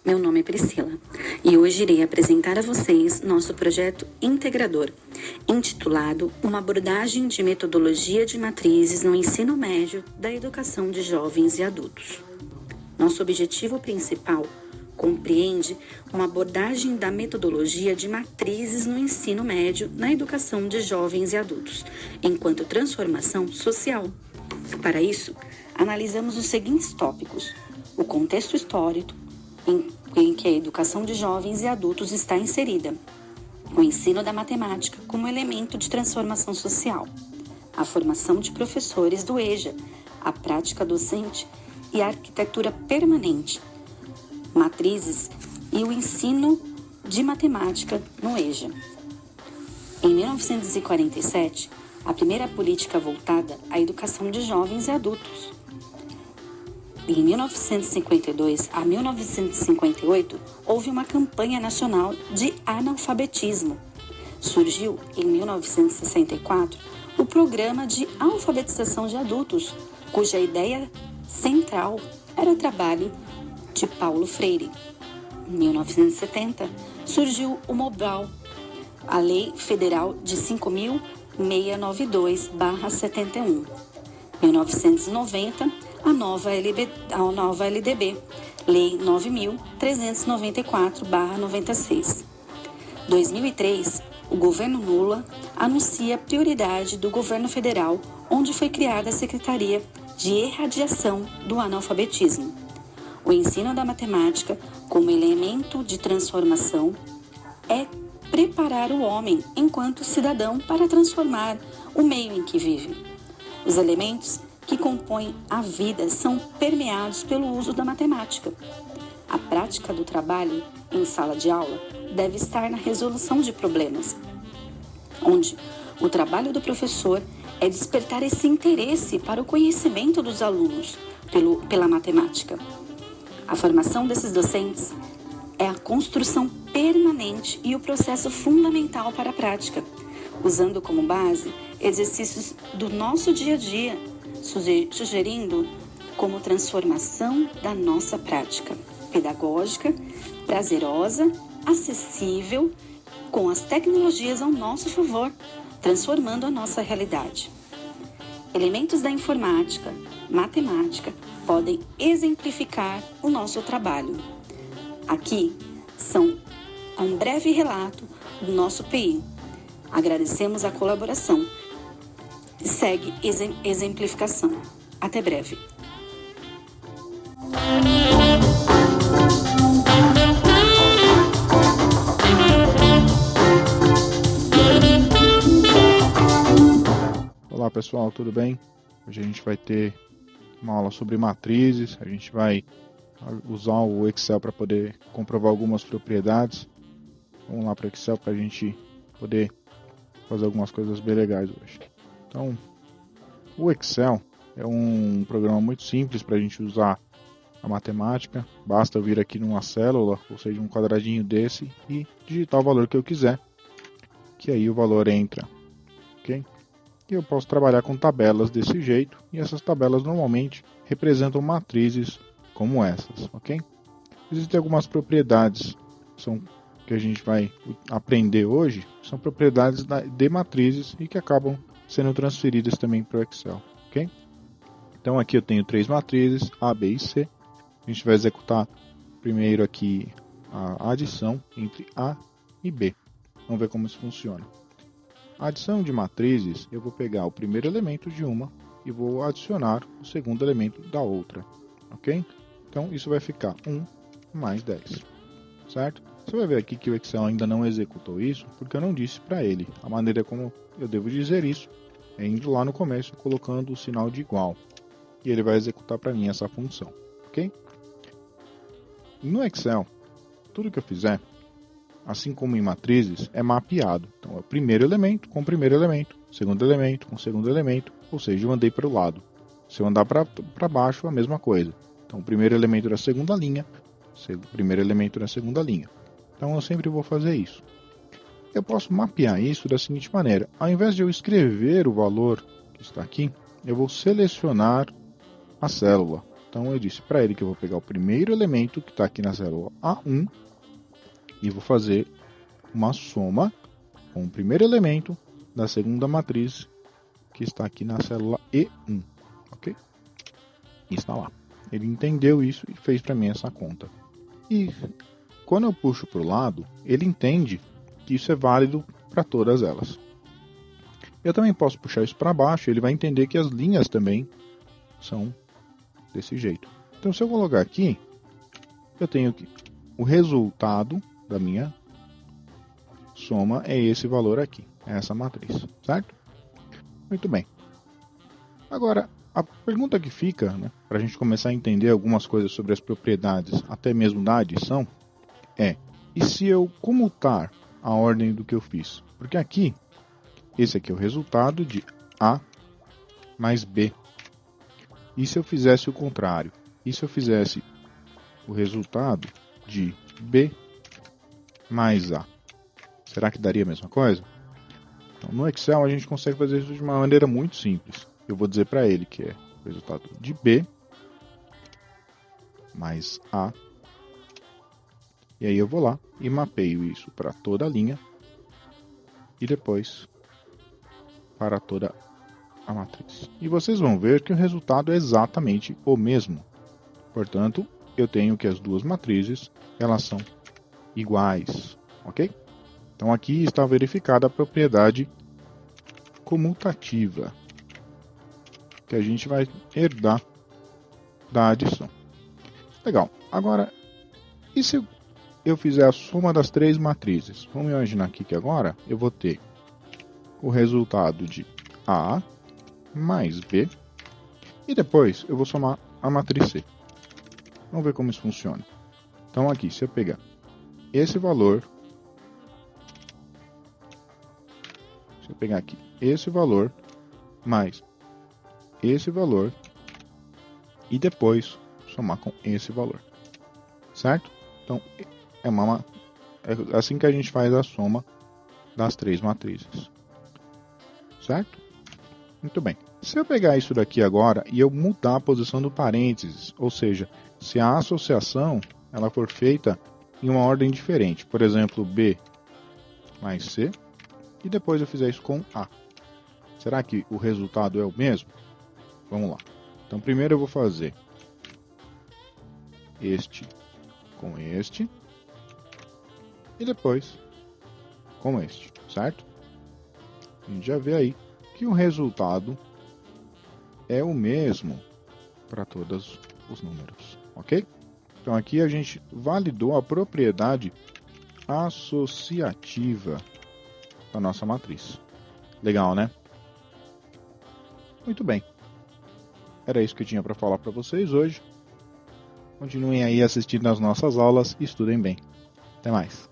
meu nome é Priscila e hoje irei apresentar a vocês nosso projeto integrador, intitulado Uma abordagem de metodologia de matrizes no ensino médio da educação de jovens e adultos. Nosso objetivo principal compreende uma abordagem da metodologia de matrizes no ensino médio na educação de jovens e adultos, enquanto transformação social. Para isso, analisamos os seguintes tópicos: o contexto histórico em que a educação de jovens e adultos está inserida, o ensino da matemática como elemento de transformação social, a formação de professores do EJA, a prática docente e a arquitetura permanente, matrizes e o ensino de matemática no EJA. Em 1947, a primeira política voltada à educação de jovens e adultos. Em 1952 a 1958, houve uma campanha nacional de analfabetismo. Surgiu, em 1964, o Programa de Alfabetização de Adultos, cuja ideia central era o trabalho de Paulo Freire. Em 1970, surgiu o MOBRAL, a Lei Federal de 5.692/71. Em 1990, a nova LDB, Lei 9.394/96. Em 2003, o governo Lula anuncia a prioridade do governo federal, onde foi criada a Secretaria de Erradiação do Analfabetismo. O ensino da matemática como elemento de transformação é preparar o homem enquanto cidadão para transformar o meio em que vive. Os elementos que compõem a vida são permeados pelo uso da matemática. A prática do trabalho em sala de aula deve estar na resolução de problemas, onde o trabalho do professor é despertar esse interesse para o conhecimento dos alunos pela matemática. A formação desses docentes é a construção permanente e o processo fundamental para a prática, usando como base exercícios do nosso dia a dia, sugerindo como transformação da nossa prática pedagógica, prazerosa, acessível, com as tecnologias ao nosso favor, transformando a nossa realidade. Elementos da informática, matemática, podem exemplificar o nosso trabalho. Aqui são um breve relato do nosso PI. Agradecemos a colaboração. Segue exemplificação. Até breve. Olá pessoal, tudo bem? Hoje a gente vai ter uma aula sobre matrizes. A gente vai usar o Excel para poder comprovar algumas propriedades. Vamos lá para o Excel para a gente poder fazer algumas coisas bem legais hoje. Então, o Excel é um programa muito simples para a gente usar a matemática. Basta eu vir aqui numa célula, ou seja, um quadradinho desse, e digitar o valor que eu quiser, que aí o valor entra, ok? E eu posso trabalhar com tabelas desse jeito, e essas tabelas normalmente representam matrizes como essas, ok? Existem algumas propriedades que a gente vai aprender hoje, são propriedades de matrizes e que acabam sendo transferidas também para o Excel, ok? Então aqui eu tenho 3 matrizes, A, B e C. A gente vai executar primeiro aqui a adição entre A e B. Vamos ver como isso funciona. A adição de matrizes, eu vou pegar o primeiro elemento de uma e vou adicionar o segundo elemento da outra, ok? Então isso vai ficar 1 mais 10, certo? Você vai ver aqui que o Excel ainda não executou isso, porque eu não disse para ele. A maneira como eu devo dizer isso é indo lá no começo, colocando o sinal de igual. E ele vai executar para mim essa função, ok? No Excel, tudo que eu fizer, assim como em matrizes, é mapeado. Então é o primeiro elemento com o primeiro elemento, segundo elemento com o segundo elemento, ou seja, eu andei para o lado. Se eu andar para baixo, a mesma coisa. Então o primeiro elemento da segunda linha, o primeiro elemento da segunda linha. Então eu sempre vou fazer isso. Eu posso mapear isso da seguinte maneira: ao invés de eu escrever o valor que está aqui, eu vou selecionar a célula. Então eu disse para ele que eu vou pegar o primeiro elemento que está aqui na célula A1 e vou fazer uma soma com o primeiro elemento da segunda matriz que está aqui na célula E1, ok? E está lá. Ele entendeu isso e fez para mim essa conta. E quando eu puxo para o lado, ele entende que isso é válido para todas elas. Eu também posso puxar isso para baixo, ele vai entender que as linhas também são desse jeito. Então, se eu colocar aqui, eu tenho que o resultado da minha soma é esse valor aqui, é essa matriz, certo? Muito bem. Agora, a pergunta que fica, né, para a gente começar a entender algumas coisas sobre as propriedades, até mesmo da adição, é: e se eu comutar a ordem do que eu fiz? Porque aqui, esse aqui é o resultado de A mais B. E se eu fizesse o contrário? E se eu fizesse o resultado de B mais A? Será que daria a mesma coisa? Então, no Excel a gente consegue fazer isso de uma maneira muito simples. Eu vou dizer para ele que é o resultado de B mais A. E aí eu vou lá e mapeio isso para toda a linha e depois para toda a matriz. E vocês vão ver que o resultado é exatamente o mesmo. Portanto, eu tenho que as duas matrizes elas são iguais, ok? Então aqui está verificada a propriedade comutativa que a gente vai herdar da adição. Legal. Agora, e se eu fizer a soma das três matrizes? Vamos imaginar aqui que agora eu vou ter o resultado de A mais B e depois eu vou somar a matriz C. Vamos ver como isso funciona. Então aqui, se eu pegar esse valor, se eu pegar aqui esse valor mais esse valor e depois somar com esse valor, certo? Então é assim que a gente faz a soma das três matrizes, certo? Muito bem. Se eu pegar isso daqui agora e eu mudar a posição do parênteses, ou seja, se a associação ela for feita em uma ordem diferente, por exemplo, B mais C, e depois eu fizer isso com A, será que o resultado é o mesmo? Vamos lá. Então primeiro eu vou fazer este com este e depois com este, certo? A gente já vê aí que o resultado é o mesmo para todos os números, ok? Então aqui a gente validou a propriedade associativa da nossa matriz. Legal, né? Muito bem. Era isso que eu tinha para falar para vocês hoje. Continuem aí assistindo às nossas aulas e estudem bem. Até mais.